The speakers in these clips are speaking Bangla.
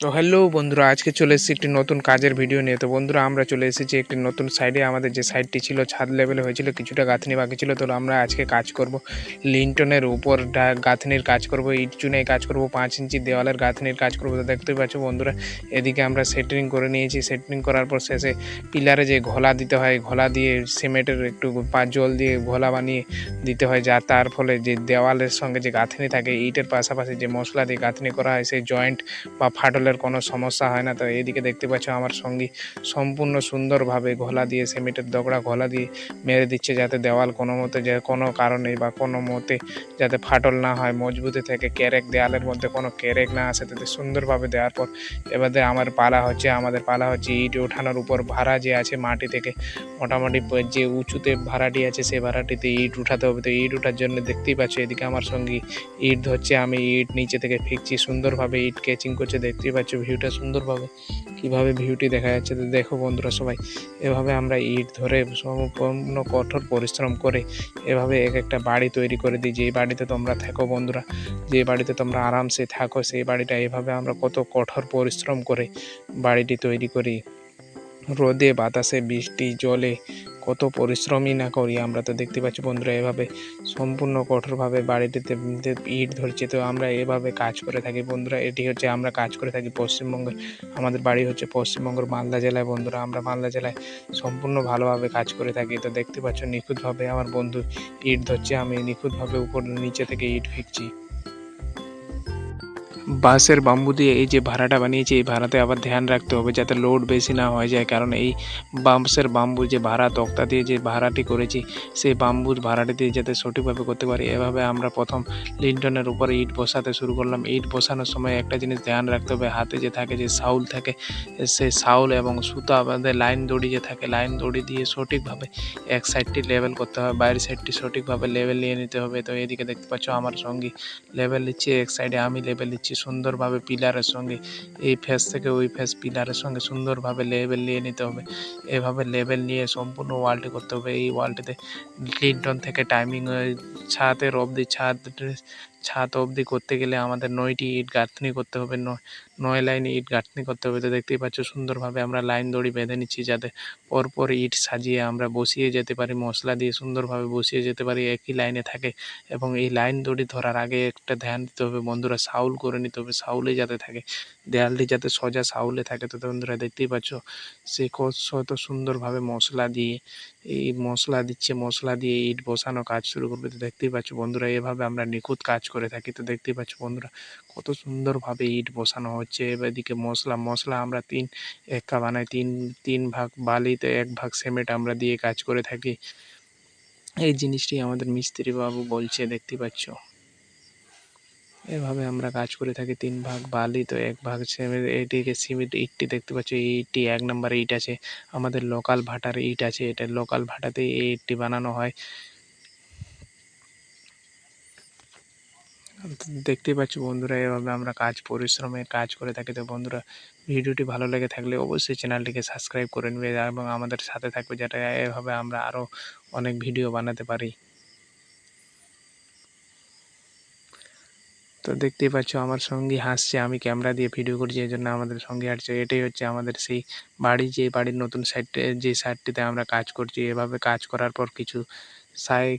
তো হ্যালো বন্ধুরা, আজকে চলে এসেছি একটি নতুন কাজের ভিডিও নিয়ে। তো বন্ধুরা, আমরা চলে এসেছি একটি নতুন সাইডে। আমাদের যে সাইডটি ছিল ছাদ লেভেলে হয়েছিল, কিছুটা গাঁথনি বাকি ছিল। তো আমরা আজকে কাজ করব লিন্টনের উপর গাঁথনির কাজ করব, ইট চুনে কাজ করব, 5 ইঞ্চি দেওয়ালের গাঁথনির কাজ করব। তো দেখতে পাচ্ছ বন্ধুরা, এদিকে আমরা সেটিং করে নিয়েছি। সেটিং করার পর শেষে পিলারে যে ঘোলা দিতে হয়, ঘোলা দিয়ে সিমেন্টের একটু জল দিয়ে ঘোলা বানিয়ে দিতে হয়, যা তার ফলে যে দেওয়ালের সঙ্গে যে গাঁথনি থাকে, ইটের পাশাপাশি যে মশলা দিয়ে গাঁথনি করা হয়, সেই জয়েন্ট বা ফাটলের কোনো সমস্যা হয় না। তো এইদিকে দেখতে পাচ্ছ আমার সঙ্গী সম্পূর্ণ সুন্দরভাবে ঘোলা দিয়ে সিমেন্টের দগড়া ঘোলা দিয়ে মেরে দিচ্ছে, যাতে দেওয়াল কোনো মতে যে কোনো কারণে বা কোনো মতে যাতে ফাটল না হয়, মজবুতি থেকে ক্যারেক দেওয়ালের মধ্যে কোনো ক্যারেক না আসে। তাতে সুন্দরভাবে দেওয়ার পর এবারে আমাদের পালা হচ্ছে ইট ওঠানোর উপর। ভাড়া যে আছে মাটি থেকে মোটামুটি যে উঁচুতে ভাড়াটি আছে, সেই ভাড়াটিতে ইট উঠাতে হবে। তো ইট উঠার জন্য দেখতেই পাচ্ছ এদিকে আমার সঙ্গী ইট ধরছে, আমি ইট নিচে থেকে ফেঁকছি। সুন্দরভাবে ইট কেচিং করছে, দেখতেই পাচ্ছ ভিউটা সুন্দরভাবে কীভাবে ভিউটি দেখা যাচ্ছে। তো দেখো বন্ধুরা সবাই, এভাবে আমরা ইট ধরে সম্পূর্ণ কঠোর পরিশ্রম করে এভাবে এক একটা বাড়ি তৈরি করে দিই। যেই বাড়িতে তোমরা থাকো বন্ধুরা, যে বাড়িতে তোমরা আরামসে থাকো, সেই বাড়িটা এভাবে আমরা কত কঠোর পরিশ্রম করে বাড়িটি তৈরি করি। রোদে বাতাসে বৃষ্টি জলে কত পরিশ্রমই না করি আমরা। তো দেখতে পাচ্ছি বন্ধুরা, এভাবে সম্পূর্ণ কঠোরভাবে বাড়িটিতে ইট ধরছে। তো আমরা এভাবে কাজ করে থাকি বন্ধুরা। এটি হচ্ছে আমরা কাজ করে থাকি পশ্চিমবঙ্গে। আমাদের বাড়ি হচ্ছে পশ্চিমবঙ্গের মালদা জেলায় বন্ধুরা। আমরা মালদা জেলায় সম্পূর্ণ ভালোভাবে কাজ করে থাকি। তো দেখতে পাচ্ছ নিখুঁতভাবে আমার বন্ধু ইট ধরছে, আমি নিখুঁতভাবে উপর নিচে থেকে ইট ফেঁকছি। বাঁশের বাম্বু দিয়ে এই যে ভাড়াটা বানিয়েছি, এই ভাড়াতে আবার ধ্যান রাখতে হবে যাতে লোড বেশি না হয়ে যায়, কারণ এই বাঁশের বাম্বু যে ভাড়া তক্তা দিয়ে যে ভাড়াটি করেছি, সেই বাম্বুর ভাড়াটি দিয়ে যাতে সঠিকভাবে করতে পারি। এভাবে আমরা প্রথম লিন্টনের উপরে ইট বসাতে শুরু করলাম। ইট বসানোর সময় একটা জিনিস ধ্যান রাখতে হবে, হাতে যে থাকে যে শাউল থাকে, সেই শাউল এবং সুতা আমাদের লাইন দড়ি যে থাকে, লাইন দড়ি দিয়ে সঠিকভাবে এক সাইডটি লেভেল করতে হবে, বাইরের সাইডটি সঠিকভাবে লেভেল নিয়ে নিতে হবে। তো এদিকে দেখতে পাচ্ছ আমার সঙ্গী লেভেল নিচ্ছে, এক সাইডে আমি লেভেল নিচ্ছি সুন্দরভাবে পিলারের সঙ্গে। এই ফেস থেকে ওই ফেস পিলারের সঙ্গে সুন্দরভাবে লেভেল নিয়ে নিতে হবে। এভাবে লেভেল নিয়ে সম্পূর্ণ ওয়ালটি করতে হবে। এই ওয়ালটিতে লিন্টন থেকে টাইমিং ছাদের অবধি ছাদ অবধি করতে গেলে আমাদের 9টি ইট গাঁথনি করতে হবে, 9 লাইনে ইট গাঁথনি করতে হবে। তো দেখতেই পাচ্ছ সুন্দরভাবে আমরা লাইন দড়ি বেঁধে নিচ্ছি, যাতে পরপর ইট সাজিয়ে আমরা বসিয়ে যেতে পারি, মশলা দিয়ে সুন্দরভাবে বসিয়ে যেতে পারি, একই লাইনে থাকে। এবং এই লাইন দড়ি ধরার আগে একটা ধ্যান দিতে হবে বন্ধুরা, শাউল করে নিতে হবে, শাউলে যাতে থাকে, দেয়ালটি যাতে সোজা শাউলে থাকে। তো বন্ধুরা দেখতেই পাচ্ছ সে কত সুন্দরভাবে মশলা দিয়ে এই মশলা দিচ্ছে, মশলা দিয়ে ইট বসানো কাজ শুরু করবে। তো দেখতেই পাচ্ছ বন্ধুরা, এভাবে আমরা নিখুঁত কাজ করে থাকি। তো দেখতেই পাচ্ছ বন্ধুরা কত সুন্দরভাবে ইট বসানো হচ্ছে। এদিকে মশলা আমরা 3 এক্কা বানাই, তিন ভাগ বালিতে 1 ভাগ সিমেন্ট আমরা দিয়ে কাজ করে থাকি। এই জিনিসটি আমাদের মিস্ত্রি বাবু বলছে, দেখতে পাচ্ছ এভাবে আমরা কাজ করে থাকি। 3 ভাগ বালি তো 1 ভাগ সিমেন্ট। এইদিকে সিমেন্ট ইটটি দেখতে পাচ্ছ, এই ইটটি 1 নম্বর ইট আছে, আমাদের লোকাল ভাটার ইট আছে। এটা লোকাল ভাটাতে এই ইটটি বানানো হয়। দেখতেই পাচ্ছ বন্ধুরা, এভাবে আমরা পরিশ্রমে কাজ করে থাকি। তো বন্ধুরা, ভিডিওটি ভালো লেগে থাকলে অবশ্যই চ্যানেলটিকে সাবস্ক্রাইব করে নেবে এবং আমাদের সাথে থাকবে, যাতে এভাবে আমরা আরও অনেক ভিডিও বানাতে পারি। তো দেখতেই পাচ্ছ আমার সঙ্গী হাসছে, আমি ক্যামেরা দিয়ে ভিডিও করছি, এই জন্য আমাদের সঙ্গে হাসছে। এটাই হচ্ছে আমাদের সেই বাড়ি, যে বাড়ির নতুন সাইডে যে সাইডটিতে আমরা কাজ করছি। এভাবে কাজ করার পর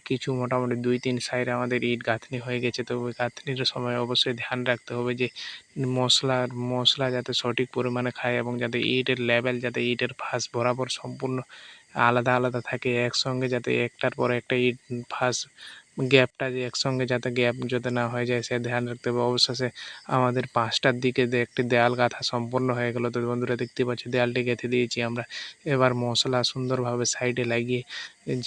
কিছু মোটামুটি 2-3 সাইডে আমাদের ইট গাঁথনি হয়ে গেছে। তো ওই গাঁথনির সময় অবশ্যই ধ্যান রাখতে হবে যে মশলা যাতে সঠিক পরিমাণে খায়, এবং যাতে ইটের লেভেল, যাতে ইটের ফাঁস বরাবর সম্পূর্ণ আলাদা আলাদা থাকে, একসঙ্গে যাতে একটার পর একটা ইট ফাঁস গ্যাপটা যে একসঙ্গে যাতে গ্যাপ যাতে না হয়ে যায়, সে ধ্যান রাখতে হবে। অবশেষে আমাদের 5টার দিকে একটি দেয়াল গাঁথা সম্পূর্ণ হয়ে গেল। তো বন্ধুরা দেখতে পাচ্ছি দেয়ালটি গেঁথে দিয়েছি আমরা। এবার মশলা সুন্দরভাবে সাইডে লাগিয়ে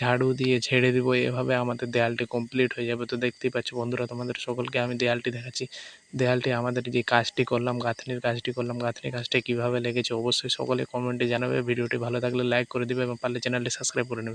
ঝাড়ু দিয়ে ঝেড়ে দিব, এভাবে আমাদের দেয়ালটি কমপ্লিট হয়ে যাবে। তো দেখতেই পাচ্ছ বন্ধুরা, তোমাদের সকলকে আমি দেয়ালটি দেখাচ্ছি। দেয়ালটি আমাদের যে কাজটি করলাম, গাঁথনির কাজটি কীভাবে লেগেছে অবশ্যই সকলে কমেন্টে জানাবে। ভিডিওটি ভালো থাকলে লাইক করে দিবে এবং পারলে চ্যানেলটি সাবস্ক্রাইব করে নেবে।